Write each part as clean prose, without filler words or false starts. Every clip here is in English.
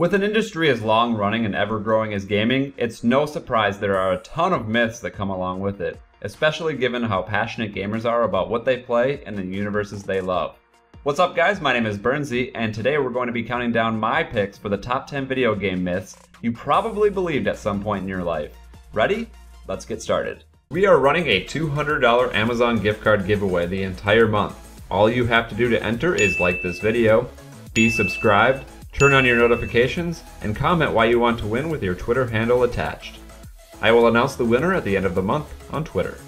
With an industry as long-running and ever-growing as gaming, it's no surprise there are a ton of myths that come along with it, especially given how passionate gamers are about what they play and the universes they love. What's up guys, my name is Bernsey, and today we're going to be counting down my picks for the top 10 video game myths you probably believed at some point in your life. Ready? Let's get started. We are running a $200 Amazon gift card giveaway the entire month. All you have to do to enter is like this video, be subscribed, turn on your notifications, and comment why you want to win with your Twitter handle attached. I will announce the winner at the end of the month on Twitter.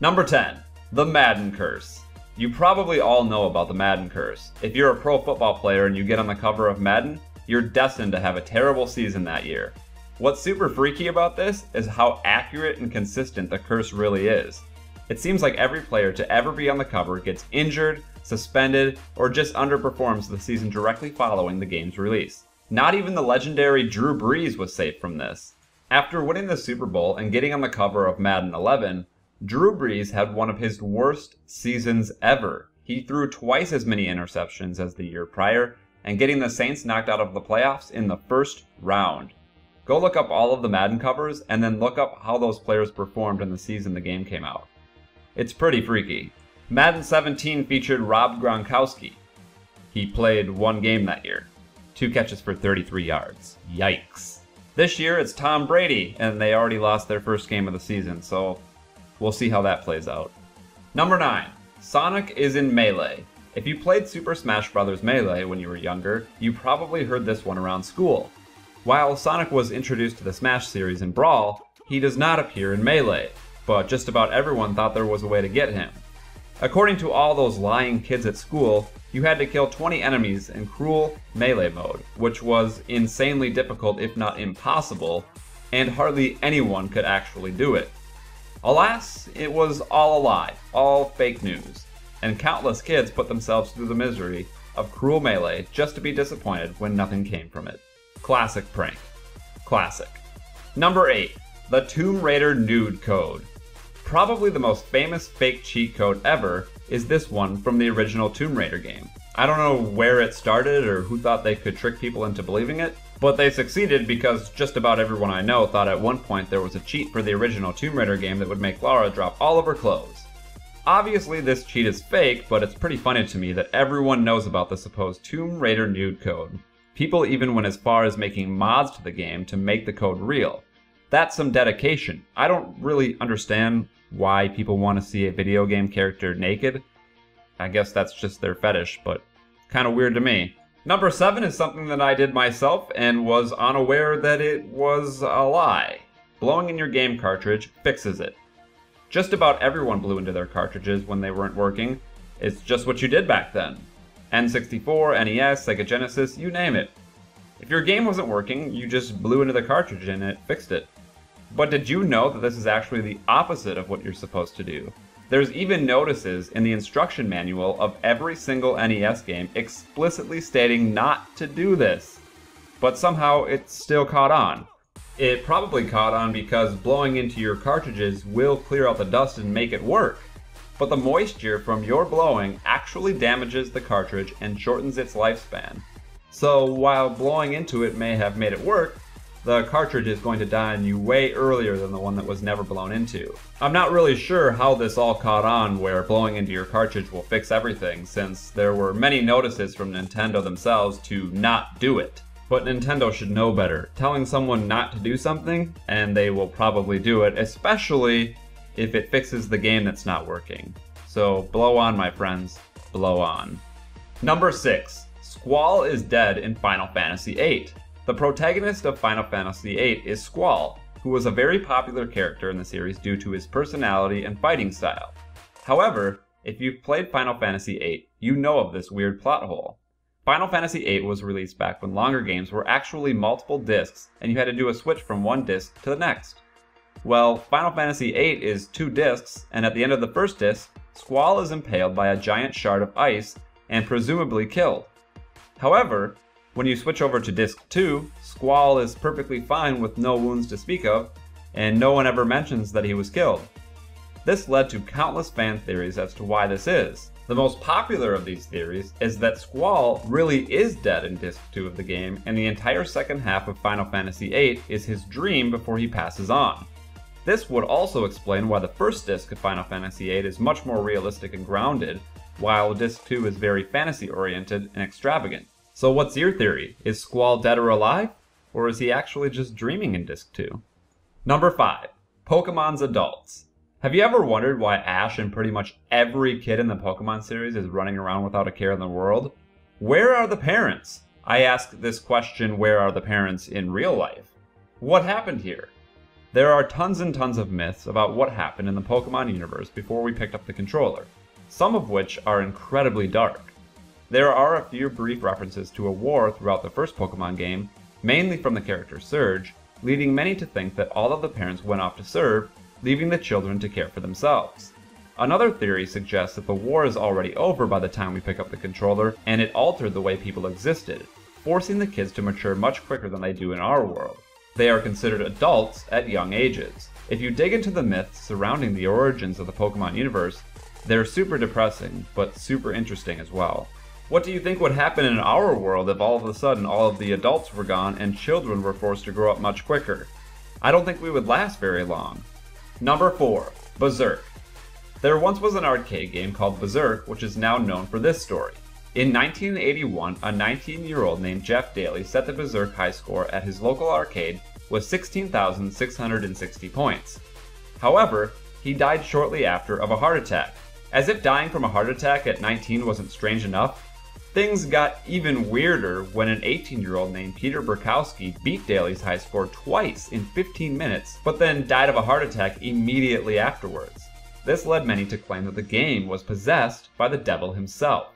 Number 10. The Madden Curse. You probably all know about the Madden Curse. If you're a pro football player and you get on the cover of Madden, you're destined to have a terrible season that year. What's super freaky about this is how accurate and consistent the curse really is. It seems like every player to ever be on the cover gets injured, suspended, or just underperforms the season directly following the game's release. Not even the legendary Drew Brees was safe from this. After winning the Super Bowl and getting on the cover of Madden 11, Drew Brees had one of his worst seasons ever. He threw twice as many interceptions as the year prior, and getting the Saints knocked out of the playoffs in the first round. Go look up all of the Madden covers, and then look up how those players performed in the season the game came out. It's pretty freaky. Madden 17 featured Rob Gronkowski. He played one game that year. 2 catches for 33 yards. Yikes. This year it's Tom Brady, and they already lost their first game of the season, so we'll see how that plays out. Number 9. Sonic is in Melee. If you played Super Smash Bros. Melee when you were younger, you probably heard this one around school. While Sonic was introduced to the Smash series in Brawl, he does not appear in Melee, but just about everyone thought there was a way to get him. According to all those lying kids at school, you had to kill 20 enemies in cruel melee mode, which was insanely difficult if not impossible, and hardly anyone could actually do it. Alas, it was all a lie, all fake news, and countless kids put themselves through the misery of cruel melee just to be disappointed when nothing came from it. Classic prank. Classic. Number 8. The Tomb Raider Nude Code. Probably the most famous fake cheat code ever is this one from the original Tomb Raider game. I don't know where it started or who thought they could trick people into believing it, but they succeeded because just about everyone I know thought at one point there was a cheat for the original Tomb Raider game that would make Lara drop all of her clothes. Obviously this cheat is fake, but it's pretty funny to me that everyone knows about the supposed Tomb Raider Nude Code. People even went as far as making mods to the game to make the code real. That's some dedication. I don't really understand why people want to see a video game character naked. I guess that's just their fetish, but kind of weird to me. Number 7 is something that I did myself and was unaware that it was a lie. Blowing in your game cartridge fixes it. Just about everyone blew into their cartridges when they weren't working. It's just what you did back then. N64, NES, Sega Genesis, you name it. If your game wasn't working, you just blew into the cartridge and it fixed it. But did you know that this is actually the opposite of what you're supposed to do? There's even notices in the instruction manual of every single NES game explicitly stating not to do this. But somehow it still caught on. It probably caught on because blowing into your cartridges will clear out the dust and make it work. But the moisture from your blowing actually damages the cartridge and shortens its lifespan. So while blowing into it may have made it work, the cartridge is going to die on you way earlier than the one that was never blown into. I'm not really sure how this all caught on where blowing into your cartridge will fix everything, since there were many notices from Nintendo themselves to not do it. But Nintendo should know better. Telling someone not to do something, and they will probably do it, especially if it fixes the game that's not working. So blow on, my friends. Blow on. Number 6. Squall is dead in Final Fantasy VIII. The protagonist of Final Fantasy VIII is Squall, who was a very popular character in the series due to his personality and fighting style. However, if you've played Final Fantasy VIII, you know of this weird plot hole. Final Fantasy VIII was released back when longer games were actually multiple discs and you had to do a switch from one disc to the next. Well, Final Fantasy VIII is 2 discs, and at the end of the first disc, Squall is impaled by a giant shard of ice and presumably killed. However, when you switch over to disc 2, Squall is perfectly fine with no wounds to speak of, and no one ever mentions that he was killed. This led to countless fan theories as to why this is. The most popular of these theories is that Squall really is dead in Disc 2 of the game, and the entire second half of Final Fantasy VIII is his dream before he passes on. This would also explain why the first disc of Final Fantasy VIII is much more realistic and grounded, while Disc 2 is very fantasy-oriented and extravagant. So what's your theory? Is Squall dead or alive? Or is he actually just dreaming in Disc 2? Number 5. Pokemon's adults. Have you ever wondered why Ash and pretty much every kid in the Pokemon series is running around without a care in the world? Where are the parents? I ask this question, where are the parents in real life? What happened here? There are tons and tons of myths about what happened in the Pokemon universe before we picked up the controller, some of which are incredibly dark. There are a few brief references to a war throughout the first Pokemon game, mainly from the character Surge, leading many to think that all of the parents went off to serve, leaving the children to care for themselves. Another theory suggests that the war is already over by the time we pick up the controller, and it altered the way people existed, forcing the kids to mature much quicker than they do in our world. They are considered adults at young ages. If you dig into the myths surrounding the origins of the Pokemon universe, they're super depressing, but super interesting as well. What do you think would happen in our world if all of a sudden all of the adults were gone and children were forced to grow up much quicker? I don't think we would last very long. Number 4. Berserk. There once was an arcade game called Berserk, which is now known for this story. In 1981, a 19-year-old named Jeff Daly set the Berserk high score at his local arcade with 16,660 points. However, he died shortly after of a heart attack. As if dying from a heart attack at 19 wasn't strange enough, things got even weirder when an 18-year-old named Peter Burkowski beat Daly's high score twice in 15 minutes, but then died of a heart attack immediately afterwards. This led many to claim that the game was possessed by the devil himself,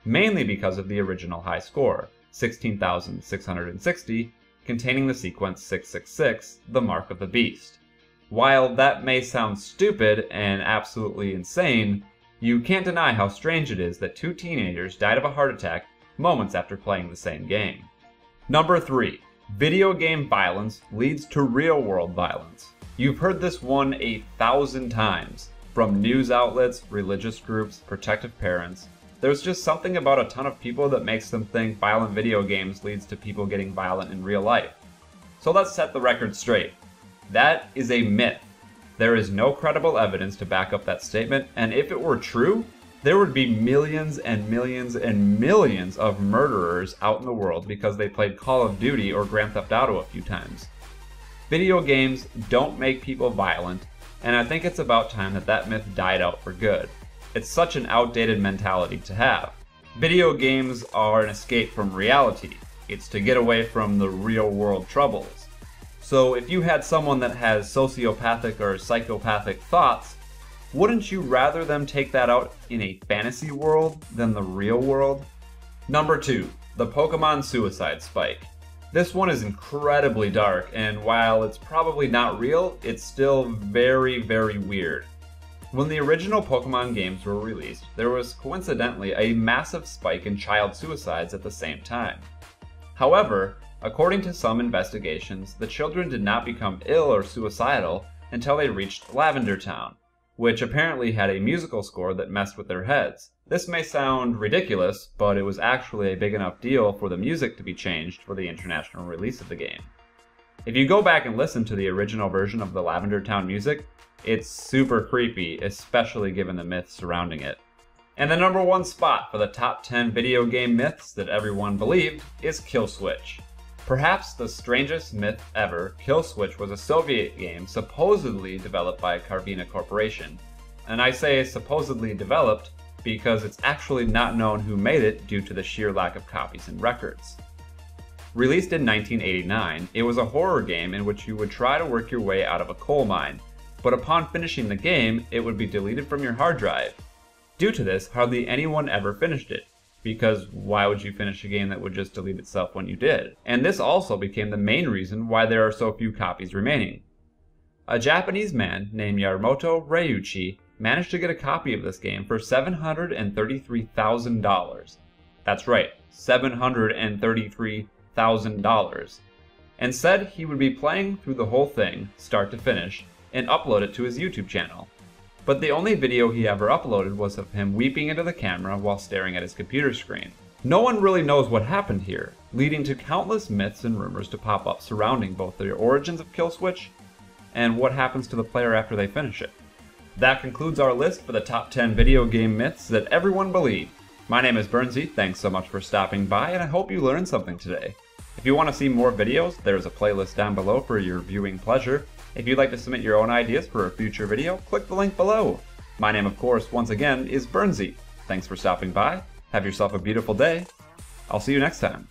mainly because of the original high score, 16,660, containing the sequence 666, the Mark of the Beast. While that may sound stupid and absolutely insane, you can't deny how strange it is that two teenagers died of a heart attack moments after playing the same game. Number 3. Video game violence leads to real-world violence. You've heard this one 1,000 times, from news outlets, religious groups, protective parents. There's just something about a ton of people that makes them think violent video games leads to people getting violent in real life. So let's set the record straight. That is a myth. There is no credible evidence to back up that statement, and if it were true, there would be millions and millions and millions of murderers out in the world because they played Call of Duty or Grand Theft Auto a few times. Video games don't make people violent, and I think it's about time that that myth died out for good. It's such an outdated mentality to have. Video games are an escape from reality. It's to get away from the real world troubles. So if you had someone that has sociopathic or psychopathic thoughts, wouldn't you rather them take that out in a fantasy world than the real world? Number 2. The Pokemon suicide spike. This one is incredibly dark, and while it's probably not real, it's still very, very weird. When the original Pokemon games were released, there was coincidentally a massive spike in child suicides at the same time. However, according to some investigations, the children did not become ill or suicidal until they reached Lavender Town, which apparently had a musical score that messed with their heads. This may sound ridiculous, but it was actually a big enough deal for the music to be changed for the international release of the game. If you go back and listen to the original version of the Lavender Town music, it's super creepy, especially given the myths surrounding it. And the number 1 spot for the top 10 video game myths that everyone believed is Kill Switch. Perhaps the strangest myth ever, Kill Switch was a Soviet game supposedly developed by Carvina Corporation. And I say supposedly developed because it's actually not known who made it due to the sheer lack of copies and records. Released in 1989, it was a horror game in which you would try to work your way out of a coal mine, but upon finishing the game, it would be deleted from your hard drive. Due to this, hardly anyone ever finished it, because why would you finish a game that would just delete itself when you did? And this also became the main reason why there are so few copies remaining. A Japanese man named Yamamoto Ryuichi managed to get a copy of this game for $733,000. That's right, $733,000. And said he would be playing through the whole thing, start to finish, and upload it to his YouTube channel. but the only video he ever uploaded was of him weeping into the camera while staring at his computer screen. No one really knows what happened here, leading to countless myths and rumors to pop up surrounding both the origins of Kill Switch and what happens to the player after they finish it. That concludes our list for the top 10 video game myths that everyone believed. My name is Bernsey, thanks so much for stopping by, and I hope you learned something today. If you want to see more videos, there's a playlist down below for your viewing pleasure. If you'd like to submit your own ideas for a future video, click the link below. My name, of course, once again, is Bernsey. Thanks for stopping by. Have yourself a beautiful day. I'll see you next time.